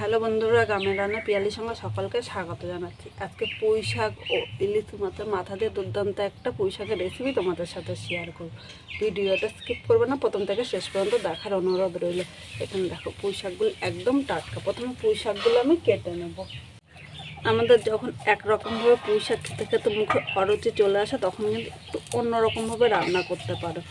Hello বন্ধুরা, গ্রামের রান্না পিয়ালির সঙ্গে সকলকে স্বাগত জানাচ্ছি। আজকে পুঁই শাক ও ইলিশ মাছের মাথা দিয়ে দুর্দান্ত একটা পুঁই শাকের রেসিপি তোমাদের সাথে শেয়ার করব। ভিডিওটা স্কিপ করবে না, প্রথম থেকে শেষ পর্যন্ত দেখার অনুরোধ রইল। এখানে দেখো পুঁই শাকগুলো একদম টাটকা। প্রথমে পুঁই শাকগুলো আমি কেটে নেব। আমাদের যখন একরকমভাবে পুঁই শাক খেতে খেতে মুখে অরুচি চলে আসে, তখন কিন্তু একটু অন্যরকমভাবে রান্না করতে পারো।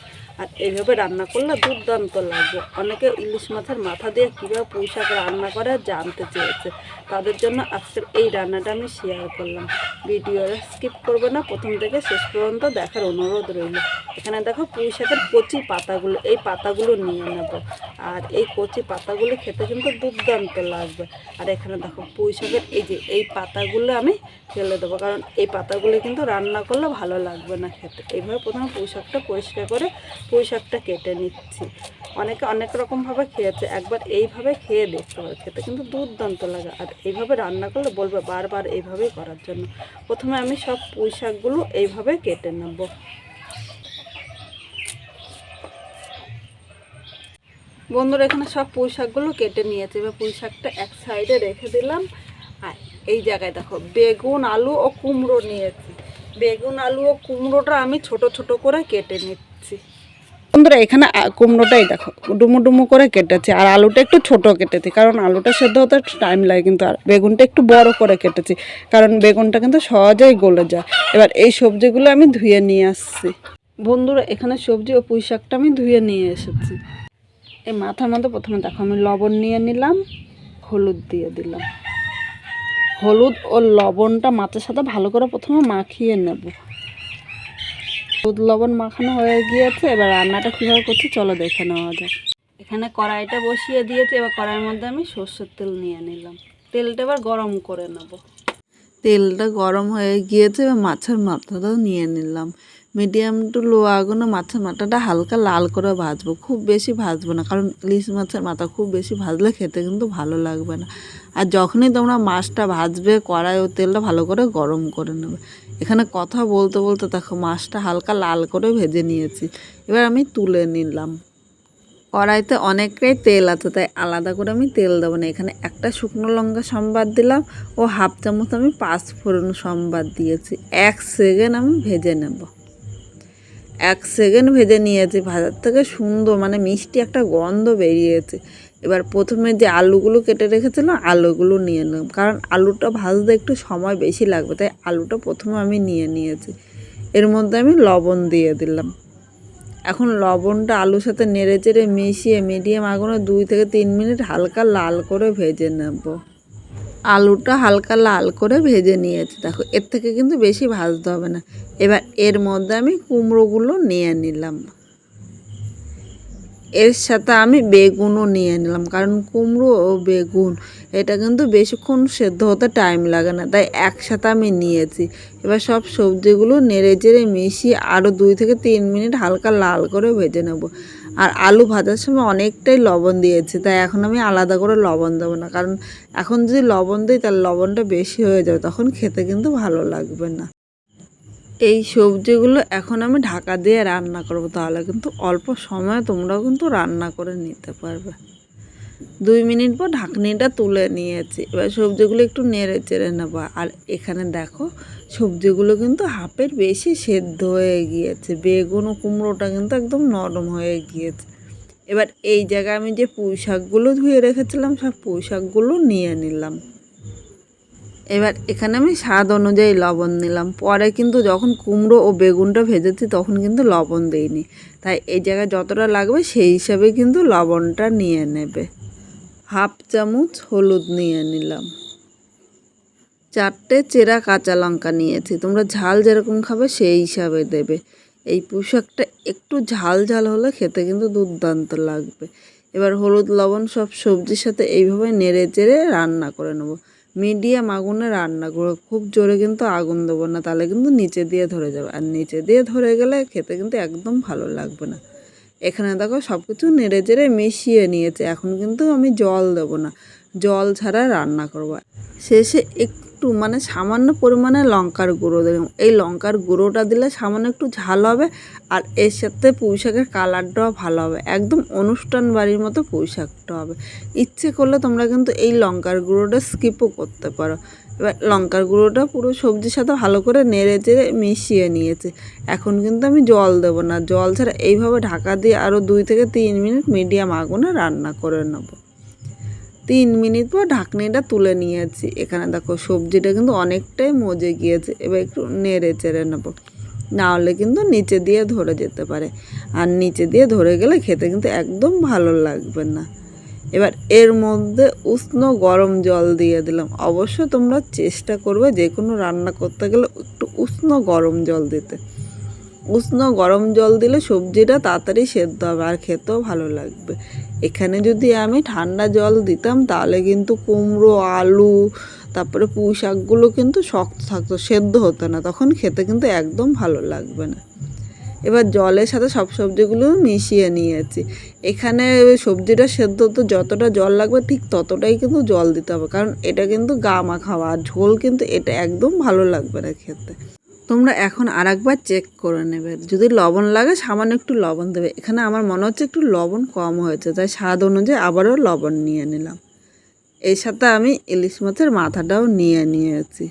আর এইভাবে রান্না করলে দুর্দান্ত লাগবে। অনেকে ইলিশ মাছের মাথা দিয়ে কীভাবে পুঁই শাক রান্না করে জানতে চেয়েছে, তাদের জন্য আজকের এই রান্নাটা আমি শেয়ার করলাম। ভিডিওটা স্কিপ করবে না, প্রথম থেকে শেষ পর্যন্ত দেখার অনুরোধ রইল। এখানে দেখো পুঁই শাকের কচি পাতাগুলো, এই পাতাগুলো নিয়ে নেব। আর এই কচি পাতাগুলো খেতে কিন্তু দুর্দান্ত লাগবে। আর এখানে দেখো পুঁই শাকের এই পাতাগুলো আমি ফেলে দেবো, কারণ এই পাতাগুলো কিন্তু রান্না করলে ভালো লাগবে না খেতে। এইভাবে প্রথমে পুঁই শাকটা পরিষ্কার করে পুঁই শাকটা কেটে নিচ্ছি। অনেকে অনেক রকমভাবে খেয়েছে, একবার এইভাবে খেয়ে দেখতে হবে, খেতে কিন্তু দুর্দান্ত লাগে। আর এইভাবে রান্না করলে বলবে বারবার এইভাবেই করার জন্য। প্রথমে আমি সব পুঁই শাকগুলো এইভাবে কেটে নেব। বন্ধুরা, এখানে সব পুঁই শাকগুলো কেটে নিয়েছে। এবার পুঁই শাকটা এক সাইডে রেখে দিলাম। আর এই জায়গায় দেখো বেগুন, আলু ও কুমড়ো নিয়েছি। বেগুন, আলু ও কুমড়োটা আমি ছোট ছোট করে কেটে নিচ্ছি। বন্ধুরা, এখানে কুমড়োটাই দেখো ডুমু ডুমু করে কেটেছি, আর আলুটা একটু ছোট কেটেছি, কারণ আলুটা সেদ্ধ হতে একটু টাইম লাগে। কিন্তু আর বেগুনটা একটু বড় করে কেটেছি, কারণ বেগুনটা কিন্তু সহজেই গলে যায়। এবার এই সবজিগুলো আমি ধুয়ে নিয়ে আসছি। বন্ধুরা, এখানে সবজি ও পুঁই শাকটা আমি ধুয়ে নিয়ে এসেছি। এই মাথার মধ্যে প্রথমে দেখো আমি লবণ নিয়ে নিলাম, হলুদ দিয়ে দিলাম। হলুদ ও লবণটা মাছের সাথে ভালো করে প্রথমে মাখিয়ে নেব। হলুদ লবণ মাখানো হয়ে গিয়েছে। এবার রান্নাটা কীভাবে করছি চলো দেখে নেওয়া যাক। এখানে কড়াইটা বসিয়ে দিয়েছি। এবার কড়াইয়ের মধ্যে আমি সর্ষের তেল নিয়ে নিলাম। তেলটা এবার গরম করে নেব। তেলটা গরম হয়ে গিয়েছে। এবার মাছের মাথাটাও নিয়ে নিলাম। মিডিয়াম টু লো আগুনে মাছের মাথাটা হালকা লাল করে ভাজবো, খুব বেশি ভাজবো না, কারণ ইলিশ মাছের মাথা খুব বেশি ভাজলে খেতে কিন্তু ভালো লাগবে না। আর যখনই তোমরা মাছটা ভাজবে, কড়াই ও তেলটা ভালো করে গরম করে নেবে। এখানে কথা বলতে বলতে দেখো মাছটা হালকা লাল করে ভেজে নিয়েছি। এবার আমি তুলে নিলাম। কড়াইতে অনেকটাই তেল আছে, তাই আলাদা করে আমি তেল দেবো না। এখানে একটা শুকনো লঙ্কা সম্বাদ দিলাম ও হাফ চামচ আমি পাঁচফোড়ন সম্বাদ দিয়েছি। 1 সেকেন্ড আমি ভেজে নেব। 1 সেকেন্ড ভেজে নিয়েছি। ভাজার থেকে সুন্দর মানে মিষ্টি একটা গন্ধ বেরিয়েছে। এবার প্রথমে যে আলুগুলো কেটে রেখেছিলাম, আলুগুলো নিয়ে নিলাম, কারণ আলুটা ভাজতে একটু সময় বেশি লাগবে, তাই আলুটা প্রথমে আমি নিয়ে নিয়েছি। এর মধ্যে আমি লবণ দিয়ে দিলাম। এখন লবণটা আলুর সাথে নেড়ে চেড়ে মিশিয়ে মিডিয়াম আগুনে 2 থেকে 3 মিনিট হালকা লাল করে ভেজে নেব। আলুটা হালকা লাল করে ভেজে নিয়েছি। দেখো এর থেকে কিন্তু বেশি ভাজতে হবে না। এবার এর মধ্যে আমি কুমড়োগুলো নিয়ে নিলাম। এর সাথে আমি বেগুনও নিয়ে নিলাম, কারণ কুমড়ো ও বেগুন এটা কিন্তু বেশিক্ষণ সেদ্ধ হতে টাইম লাগে না, তাই একসাথে আমি নিয়েছি। এবার সব সবজিগুলো নেড়ে চেড়ে মিশিয়ে আরও 2 থেকে 3 মিনিট হালকা লাল করে ভেজে নেব। আর আলু ভাজার সময় অনেকটাই লবণ দিয়েছি, তাই এখন আমি আলাদা করে লবণ দেবো না, কারণ এখন যদি লবণ দিই তাহলে লবণটা বেশি হয়ে যাবে, তখন খেতে কিন্তু ভালো লাগবে না। এই সবজিগুলো এখন আমি ঢাকা দিয়ে রান্না করব, তাহলে কিন্তু অল্প সময়ে তোমরাও কিন্তু রান্না করে নিতে পারবে। 2 মিনিট পর ঢাকনিটা তুলে নিয়েছি। এবার সবজিগুলো একটু নেড়ে চেড়ে নেবো। আর এখানে দেখো সবজিগুলো কিন্তু হাফের বেশি সেদ্ধ হয়ে গিয়েছে। বেগুন ও কুমড়োটা কিন্তু একদম নরম হয়ে গিয়েছে। এবার এই জায়গায় আমি যে পুঁই শাকগুলো ধুয়ে রেখেছিলাম, সব পুঁই শাকগুলো নিয়ে নিলাম। এবার এখানে আমি স্বাদ অনুযায়ী লবণ নিলাম। পরে কিন্তু যখন কুমড়ো ও বেগুনটা ভেজেছি তখন কিন্তু লবণ দিইনি, তাই এই জায়গায় যতটা লাগবে সেই হিসাবে কিন্তু লবণটা নিয়ে নেবে। হাফ চামচ হলুদ নিয়ে নিলাম। 4টে চেরা কাঁচা লঙ্কা নিয়েছি। তোমরা ঝাল যেরকম খাবে সেই হিসাবে দেবে। এই পুঁই শাকটা একটু ঝাল ঝাল হলে খেতে কিন্তু দুর্দান্ত লাগবে। এবার হলুদ লবণ সব সবজির সাথে এইভাবে নেড়ে চেড়ে রান্না করে নেব। মিডিয়াম আগুনে রান্না করবো, খুব জোরে কিন্তু আগুন দেবো না, তাহলে কিন্তু নিচে দিয়ে ধরে যাবে, আর নিচে দিয়ে ধরে গেলে খেতে কিন্তু একদম ভালো লাগবে না। এখানে দেখো সব কিছু নেড়ে চেড়ে মিশিয়ে নিয়েছে। এখন কিন্তু আমি জল দেবো না, জল ছাড়া রান্না করব। শেষে একটু একটু মানে সামান্য পরিমাণে লঙ্কার গুঁড়ো দিলাম। এই লঙ্কার গুঁড়োটা দিলে সামান্য একটু ঝাল হবে, আর এর সাথে পুঁই শাকের কালারটাও ভালো হবে, একদম অনুষ্ঠান বাড়ির মতো পুঁই শাকটা হবে। ইচ্ছে করলে তোমরা কিন্তু এই লঙ্কার গুঁড়োটা স্কিপও করতে পারো। এবার লঙ্কার গুঁড়োটা পুরো সবজির সাথে ভালো করে নেড়ে চেড়ে মিশিয়ে নিয়েছি। এখন কিন্তু আমি জল দেবো না, জল ছাড়া এইভাবে ঢাকা দিয়ে আরও 2 থেকে 3 মিনিট মিডিয়াম আগুনে রান্না করে নেব। 3 মিনিট পর ঢাকনিটা তুলে নিয়েছি। এখানে দেখো সবজিটা কিন্তু অনেকটাই মজে গিয়েছে। এবার একটু নেড়ে চেড়ে নেবো, না হলে কিন্তু নিচে দিয়ে ধরে যেতে পারে, আর নিচে দিয়ে ধরে গেলে খেতে কিন্তু একদম ভালো লাগবে না। এবার এর মধ্যে উষ্ণ গরম জল দিয়ে দিলাম। অবশ্য তোমরা চেষ্টা করবে যে কোনো রান্না করতে গেলে একটু উষ্ণ গরম জল দিতে। উষ্ণ গরম জল দিলে সবজিটা তাড়াতাড়ি সেদ্ধ হবে আর খেতেও ভালো লাগবে। এখানে যদি আমি ঠান্ডা জল দিতাম তাহলে কিন্তু কুমড়ো, আলু, তারপরে পুঁই শাকগুলো কিন্তু শক্ত থাকতো, সেদ্ধ হতো না, তখন খেতে কিন্তু একদম ভালো লাগবে না। এবার জলের সাথে সব সবজিগুলো মিশিয়ে নিয়েছি। এখানে সবজিটা সেদ্ধ হতে যতটা জল লাগবে ঠিক ততটাই কিন্তু জল দিতে হবে, কারণ এটা কিন্তু গা মাখাওয়া, আর ঝোল কিন্তু এটা একদম ভালো লাগবে না খেতে। তোমরা এখন আরেকবার চেক করে নেবে, যদি লবণ লাগে সামান্য একটু লবণ দেবে। এখানে আমার মনে হচ্ছে একটু লবণ কম হয়েছে, তাই স্বাদ অনুযায়ী আবারও লবণ নিয়ে নিলাম। এই সাথে আমি ইলিশ মাছের মাথাটাও নিয়ে নিয়েছি।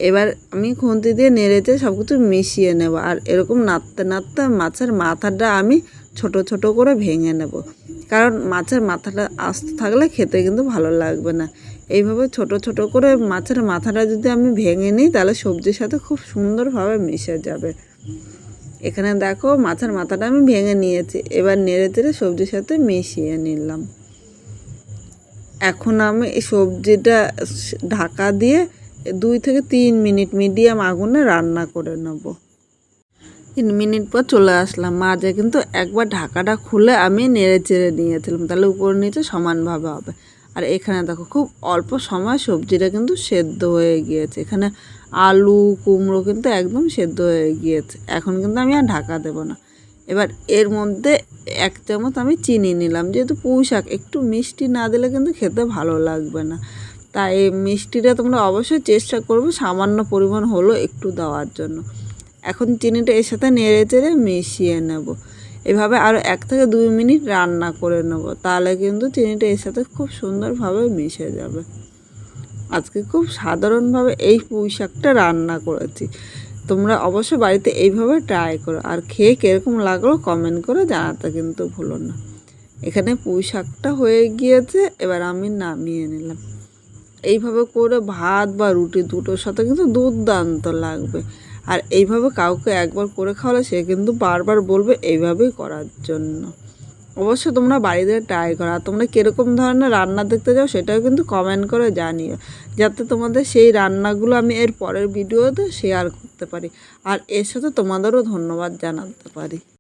এবার আমি খুন্তি দিয়ে নেড়েচে সব কিছু মিশিয়ে নেব, আর এরকম নাড়তে নাড়তে মাছের মাথাটা আমি ছোট ছোট করে ভেঙে নেব, কারণ মাছের মাথাটা আস্ত থাকলে খেতে কিন্তু ভালো লাগবে না। এইভাবে ছোট ছোট করে মাছের মাথাটা যদি আমি ভেঙে নিই তাহলে সবজির সাথে খুব সুন্দরভাবে মিশে যাবে। এখানে দেখো মাছের মাথাটা আমি ভেঙে নিয়েছি। এবার নেড়ে চেড়ে সবজির সাথে মিশিয়ে নিলাম। এখন আমি এই সবজিটা ঢাকা দিয়ে 2 থেকে 3 মিনিট মিডিয়াম আগুনে রান্না করে নেব। 3 মিনিট পর চলে আসলাম। মাঝে কিন্তু একবার ঢাকাটা খুলে আমি নেড়ে চেড়ে নিয়েছিলাম, তাহলে উপর নিচে সমানভাবে হবে। আর এখানে দেখো খুব অল্প সময় সবজিটা কিন্তু সেদ্ধ হয়ে গিয়েছে। এখানে আলু, কুমড়ো কিন্তু একদম সেদ্ধ হয়ে গিয়েছে। এখন কিন্তু আমি আর ঢাকা দেবো না। এবার এর মধ্যে 1 চামচ আমি চিনি নিলাম, যেহেতু পুঁই শাক একটু মিষ্টি না দিলে কিন্তু খেতে ভালো লাগবে না, তাই মিষ্টিটা তোমরা অবশ্যই চেষ্টা করবে সামান্য পরিমাণ হলো একটু দেওয়ার জন্য। এখন চিনিটা এর সাথে নেড়ে চেড়ে মিশিয়ে নেব। এভাবে আরও 1 থেকে 2 মিনিট রান্না করে নেব, তাহলে কিন্তু চিনিটা এর সাথে খুব সুন্দরভাবে মিশে যাবে। আজকে খুব সাধারণভাবে এই পুঁই শাকটা রান্না করেছি। তোমরা অবশ্যই বাড়িতে এইভাবে ট্রাই করো, আর খেয়ে কীরকম লাগলো কমেন্ট করে জানাতে কিন্তু ভুলো না। এখানে পুঁই শাকটা হয়ে গিয়েছে, এবার আমি নামিয়ে নিলাম। এইভাবে করে ভাত বা রুটি দুটোর সাথে কিন্তু দুর্দান্ত লাগবে। আর এইভাবে কাউকে একবার করে খাওয়ালে সে কিন্তু বারবার বলবে এইভাবেই করার জন্য। অবশ্যই তোমরা বাড়িতে ট্রাই করো, আর তোমরা কীরকম ধরনের রান্না দেখতে চাও সেটাও কিন্তু কমেন্ট করে জানিও, যাতে তোমাদের সেই রান্নাগুলো আমি এর পরের ভিডিওতে শেয়ার করতে পারি, আর এর সাথে তোমাদেরও ধন্যবাদ জানাতে পারি।